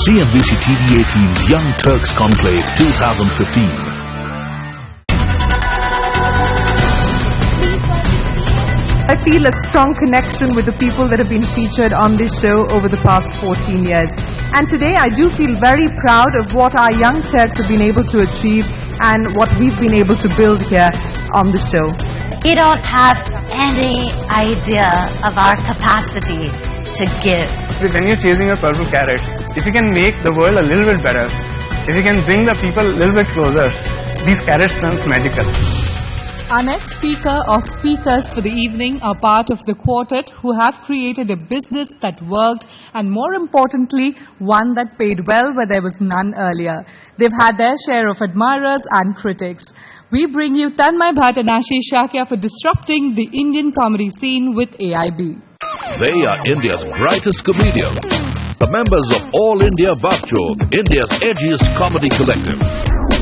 CNBC TV18 Young Turks Conclave 2015. I feel a strong connection with the people that have been featured on this show over the past 14 years. And today I do feel very proud of what our young Turks have been able to achieve and what we've been able to build here on the show. We don't have any idea of our capacity to give. When you're chasing a purple carrot, if you can make the world a little bit better, if you can bring the people a little bit closer, these carrots turn magical. Our next speaker or speakers for the evening are part of the quartet who have created a business that worked and, more importantly, one that paid well where there was none earlier. They've had their share of admirers and critics. We bring you Tanmay Bhat and Ashish Shakya for disrupting the Indian comedy scene with AIB. They are India's brightest comedians, the members of All India Bhakchod, India's edgiest comedy collective.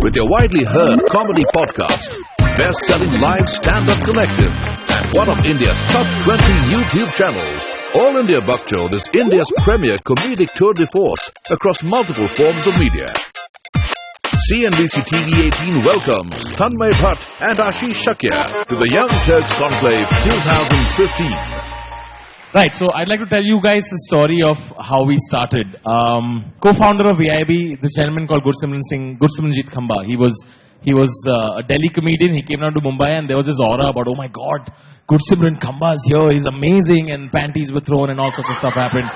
With your widely heard comedy podcast, best-selling live stand-up collective, and one of India's top 20 YouTube channels, All India Bhakchod is India's premier comedic tour de force across multiple forms of media. CNBC TV18 welcomes Tanmay Bhat and Ashish Shakya to the Young Turks Conclave 2015. Right, so I'd like to tell you guys the story of how we started. Co-founder of AIB, this gentleman called Gursimranjit Khamba. He was a Delhi comedian. He came down to Mumbai and there was this aura about, oh my God, Gursimran Khamba is here. He's amazing, and panties were thrown and all sorts of stuff happened.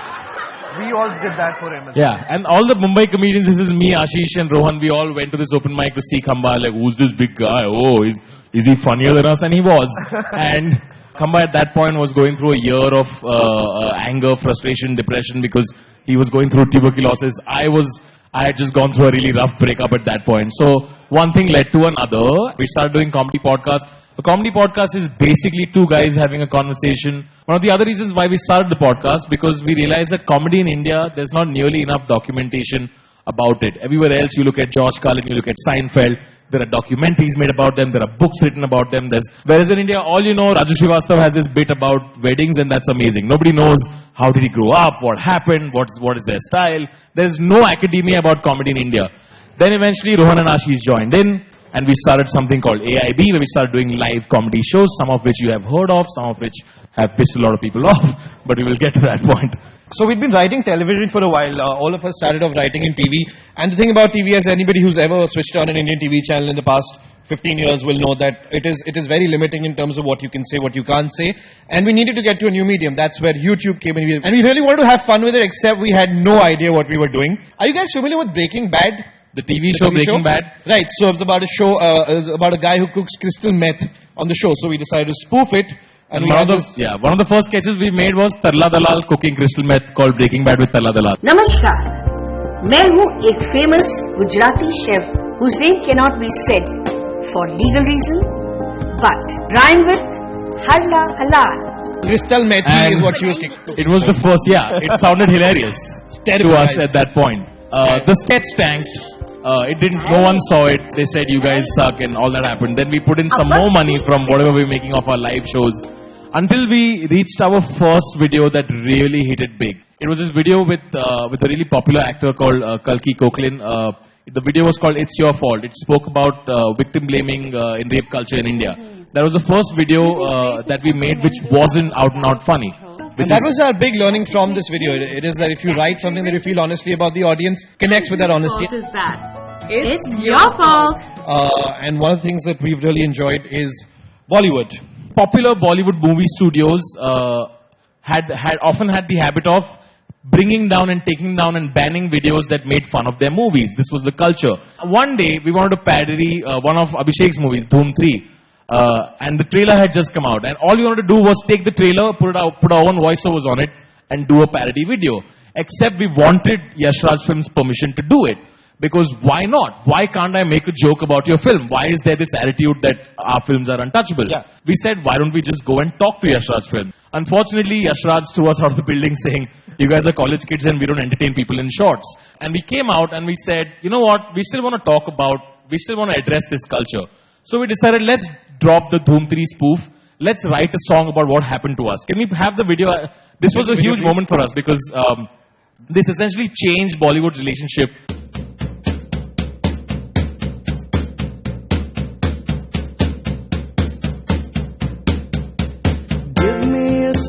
We all did that for him. Yeah, and all the Mumbai comedians, this is me, Ashish and Rohan, we all went to this open mic to see Khamba. Like, who's this big guy? Oh, is he funnier than us? And he was. And Khamba at that point was going through a year of anger, frustration, depression because he was going through tuberculosis. I had just gone through a really rough breakup at that point. So one thing led to another. We started doing comedy podcast. A comedy podcast is basically two guys having a conversation. One of the other reasons why we started the podcast, because we realized that comedy in India, there's not nearly enough documentation about it. Everywhere else, you look at George Carlin, you look at Seinfeld, there are documentaries made about them, there are books written about them. Whereas in India, all you know, Raju Srivastava has this bit about weddings, and that's amazing. Nobody knows how did he grow up, what happened, what is their style. There's no academia about comedy in India. Then eventually Rohan and Ashish joined in, and we started something called AIB, where we started doing live comedy shows, some of which you have heard of, some of which have pissed a lot of people off, but we will get to that point. So we've been writing television for a while. All of us started off writing in TV. And the thing about TV, as anybody who's ever switched on an Indian TV channel in the past 15 years will know, that it is very limiting in terms of what you can say, what you can't say. And we needed to get to a new medium. That's where YouTube came in. And we really wanted to have fun with it, except we had no idea what we were doing. Are you guys familiar with Breaking Bad? The TV show Breaking Bad? Right. So it's about a guy who cooks crystal meth on the show. So we decided to spoof it. And one of the first sketches we made was Tarla Dalal cooking crystal meth, called Breaking Bad with Tarla Dalal. Namaskar. मैं हूँ एक famous Gujarati chef whose name cannot be said for legal reason, but rhyme with Harla Halal. Crystal meth is what she was cooking. It was the first, it sounded hilarious to us at that point. The sketch tanked. No one saw it. They said, you guys suck, and all that happened. Then we put in some more money from whatever we were making off our live shows, until we reached our first video that really hit it big. It was this video with a really popular actor called Kalki Koechlin. The video was called It's Your Fault. It spoke about victim blaming in rape culture in India. That was the first video that we made which wasn't out and out funny. And that was our big learning from this video. It is that if you write something that you feel honestly about, the audience connects with that honesty. What is that? It's your fault. And one of the things that we've really enjoyed is Bollywood. Popular Bollywood movie studios often had the habit of bringing down and taking down and banning videos that made fun of their movies. This was the culture. One day, we wanted to parody one of Abhishek's movies, Dhoom 3. And the trailer had just come out. And all we wanted to do was take the trailer, put our own voiceovers on it, and do a parody video. Except we wanted Yash Raj Films' permission to do it. Because why not? Why can't I make a joke about your film? Why is there this attitude that our films are untouchable? Yeah. We said, why don't we just go and talk to Yash Raj Film? Unfortunately, Yash Raj threw us out of the building saying, you guys are college kids and we don't entertain people in shorts. And we came out and we said, you know what? We still want to address this culture. So we decided, let's drop the Dhoom 3 spoof. Let's write a song about what happened to us. Can we have the video? This was a huge moment for us because This essentially changed Bollywood's relationship.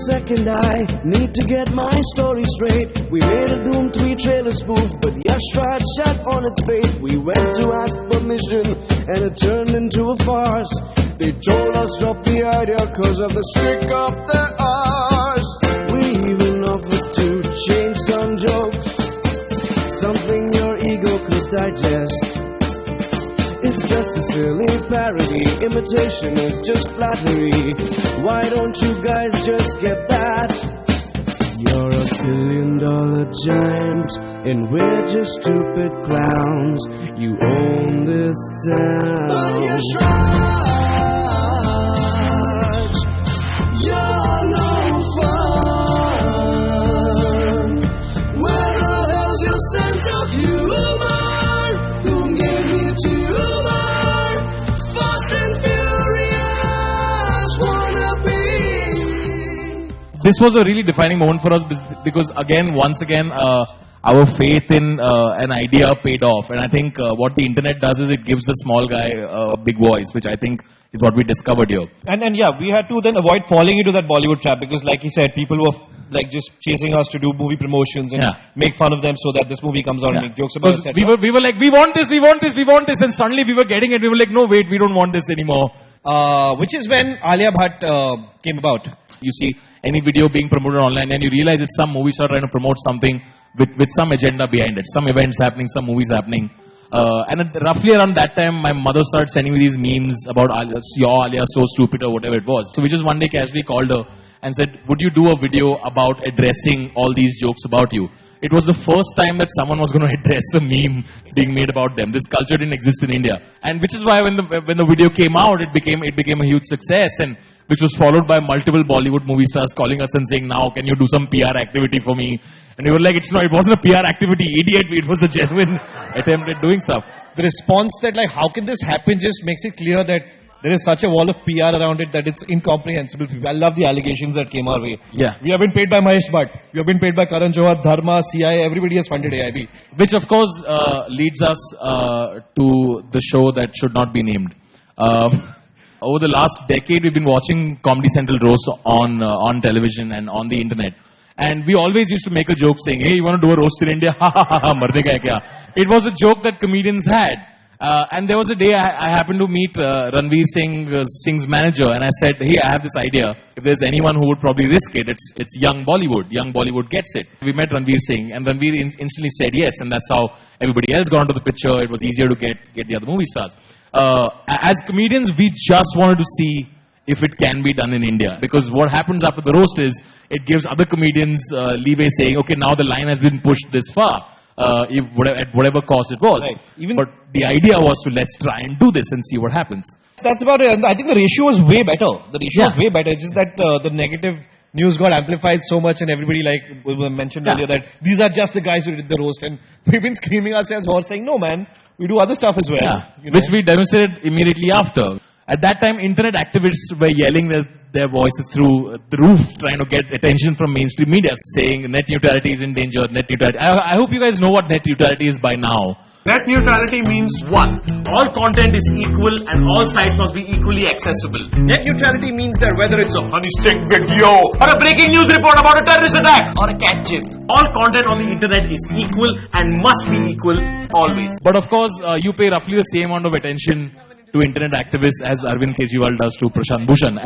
Second, I need to get my story straight. We made a Doom 3 trailer spoof, but Yash Raj sat on its fate. We went to ask permission, and it turned into a farce. They told us drop the idea cause of the streak up their arse. We even offered to change some jokes, something your ego could digest. It's just a silly parody. Imitation is just flattery. Why don't you guys just get that? You're $1 billion giant, and we're just stupid clowns. You own this town. But you Raj, you're no fun. Where the hell's your sense of humor? Who gave you tumor? Fast and furious wannabe. This was a really defining moment for us because once again, our faith in an idea paid off. And I think what the internet does is it gives the small guy a big voice, which I think is what we discovered here. And yeah, we had to then avoid falling into that Bollywood trap because, like he said, people were like just chasing us to do movie promotions and make fun of them so that this movie comes out and make jokes about it. We were like, we want this, and suddenly we were getting it. We were like, no, wait, we don't want this anymore. Which is when Alia Bhatt came about. You see any video being promoted online, and you realize it's some movie star trying to promote something with some agenda behind it, some events happening, some movies happening. And roughly around that time, my mother started sending me these memes about your Alia so stupid or whatever it was. So we just one day casually called her and said, would you do a video about addressing all these jokes about you? It was the first time that someone was going to address a meme being made about them. This culture didn't exist in India. And which is why when the video came out, it became a huge success, and which was followed by multiple Bollywood movie stars calling us and saying, now can you do some PR activity for me? And we were like, it wasn't a PR activity, idiot. It was a genuine attempt at doing stuff. The response that like, how can this happen just makes it clear that there is such a wall of PR around it that it's incomprehensible. I love the allegations that came our way. Yeah. We have been paid by Mahesh Bhatt. We have been paid by Karan Johar, Dharma, CIA. Everybody has funded AIB. Which of course leads us to the show that should not be named. Over the last decade, we've been watching Comedy Central roasts on television and on the internet. And we always used to make a joke saying, hey, you want to do a roast in India? Ha ha ha ha, marne ka hai kya? It was a joke that comedians had. And there was a day I happened to meet Ranveer Singh's manager, and I said, hey, I have this idea. If there's anyone who would probably risk it, it's young Bollywood. Young Bollywood gets it. We met Ranveer Singh, and Ranveer instantly said yes, and that's how everybody else got into the picture. It was easier to get the other movie stars. As comedians, we just wanted to see if it can be done in India. Because what happens after the roast is, it gives other comedians leeway saying, okay, now the line has been pushed this far. At whatever cost it was. Right. But the idea was to let's try and do this and see what happens. That's about it. And I think the ratio was way better. The ratio was way better. It's just that the negative news got amplified so much, and everybody, like we mentioned earlier, that these are just the guys who did the roast. And we've been screaming ourselves hoarse saying, no man, we do other stuff as well. Yeah. You know? Which we demonstrated immediately after. At that time, internet activists were yelling their voices through the roof, trying to get attention from mainstream media, saying net neutrality is in danger, net neutrality. I hope you guys know what net neutrality is by now. Net neutrality means one, all content is equal and all sites must be equally accessible. Net neutrality means that whether it's a honey stick video or a breaking news report about a terrorist attack or a cat gif, all content on the internet is equal and must be equal always. But of course, you pay roughly the same amount of attention to internet activists as Arvind Kejriwal does to Prashant Bhushan,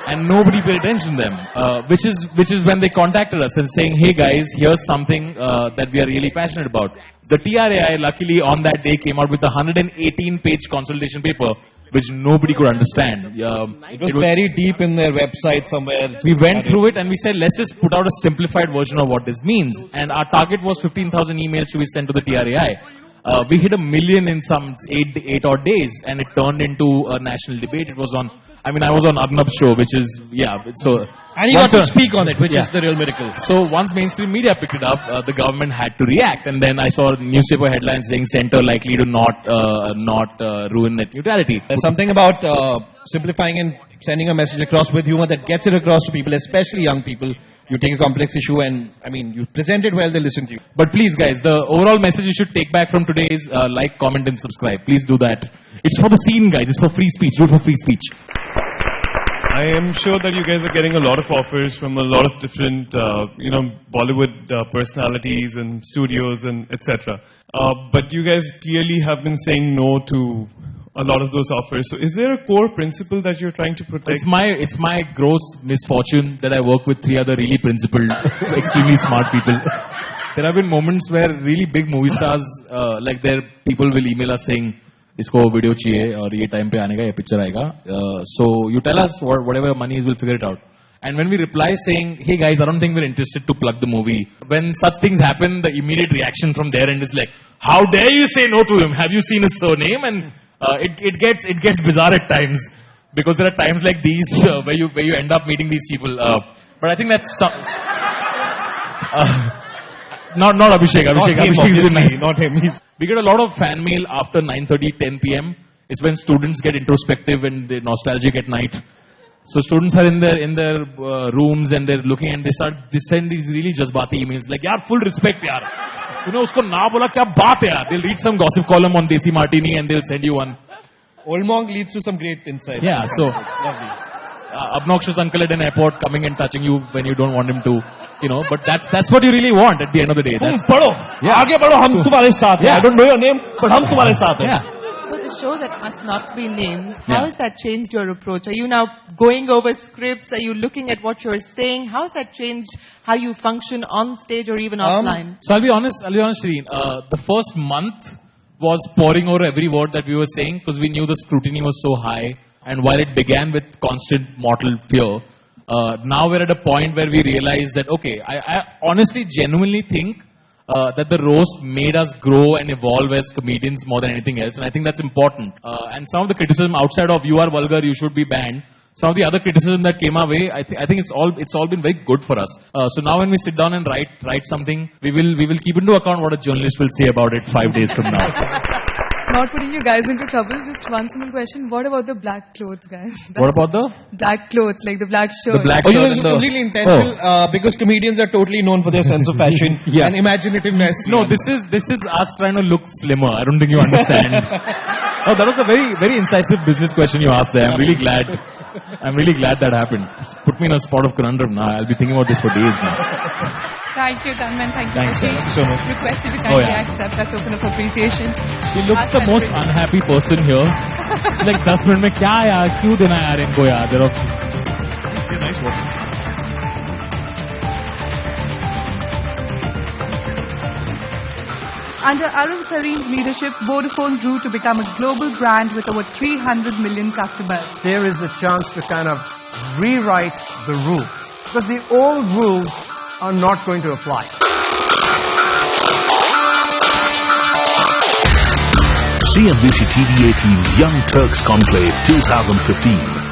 and nobody paid attention to them, which is when they contacted us and saying, hey guys, here's something that we are really passionate about. The TRAI luckily on that day came out with a 118-page consultation paper which nobody could understand. It was very deep in their website somewhere. We went through it and we said, let's just put out a simplified version of what this means. And our target was 15,000 emails to be sent to the TRAI. We hit 1 million in some 8 odd days, and it turned into a national debate. It was on I mean, I was on Arnab's show, which is, so... And you got to speak on it, which is the real miracle. So once mainstream media picked it up, the government had to react. And then I saw newspaper headlines saying center likely to not ruin net neutrality. There's something about simplifying and sending a message across with humor that gets it across to people, especially young people. You take a complex issue and, I mean, you present it well, they listen to you. But please, guys, the overall message you should take back from today is like, comment and subscribe. Please do that. It's for the scene, guys. It's for free speech. Do it for free speech. I am sure that you guys are getting a lot of offers from a lot of different, Bollywood personalities and studios and etc. But you guys clearly have been saying no to a lot of those offers. So is there a core principle that you're trying to protect? It's my gross misfortune that I work with 3 other really principled, extremely smart people. There have been moments where really big movie stars, like people will email us saying, "Isko video chahiye aur ye time pe aanega, ye picture aayega. So you tell us whatever money is, we'll figure it out." And when we reply saying, "Hey guys, I don't think we're interested to plug the movie," when such things happen, the immediate reaction from their end is like, "How dare you say no to him? Have you seen his surname?" And it gets bizarre at times, because there are times like these where you end up meeting these people. But I think that's not Abhishek. Abhishek's been nice. Not him. We get a lot of fan mail after 9:30, 10 p.m. It's when students get introspective and they're nostalgic at night. So students are in their rooms and they're looking and they send these really jazbati emails like, "Yaar, full respect, yaar. Tune usko na bola, kya baat hai, yaar." They'll read some gossip column on Desi Martini and they'll send you one. Old Monk leads to some great insight. Yeah, so it's lovely. Obnoxious uncle at an airport coming and touching you when you don't want him to, but that's what you really want at the end of the day. Padho. Aage padho, hum tumhare saath hai. I don't know your name, but hum tumhare saath hai. Yeah. So the show that must not be named, how has that changed your approach? Are you now going over scripts? Are you looking at what you're saying? How has that changed how you function on stage or even offline? So I'll be honest, Shreen. The first month was poring over every word that we were saying because we knew the scrutiny was so high. And while it began with constant mortal fear, now we're at a point where we realize that, okay, I honestly, genuinely think that the roast made us grow and evolve as comedians more than anything else. And I think that's important. And some of the criticism outside of "you are vulgar, you should be banned," some of the other criticism that came our way, I think it's all been very good for us. So now when we sit down and write something, we will keep into account what a journalist will say about it 5 days from now. Not putting you guys into trouble, just one simple question. What about the black clothes, guys? What about the? Black clothes, like the black shirt. The black shirt it's completely intentional because comedians are totally known for their sense of fashion and imaginativeness. No, this is us trying to look slimmer. I don't think you understand. Oh, that was a very, very incisive business question you asked there. I'm really glad that happened. Put me in a spot of conundrum now. I'll be thinking about this for days now. Thank you, Tanmay. Thank you, Thanks, Ashish. thank you so much. Request you to kindly accept that token of appreciation. She looks the most unhappy person here. She's like, 10 minute mein kya yaar? Kyun dena yaar inko yaar? They're nice watching. Under Arun Sarin's leadership, Vodafone grew to become a global brand with over 300 million customers. There is a chance to kind of rewrite the rules, because the old rules are not going to apply. CNBC TV18 Young Turks Conclave 2015.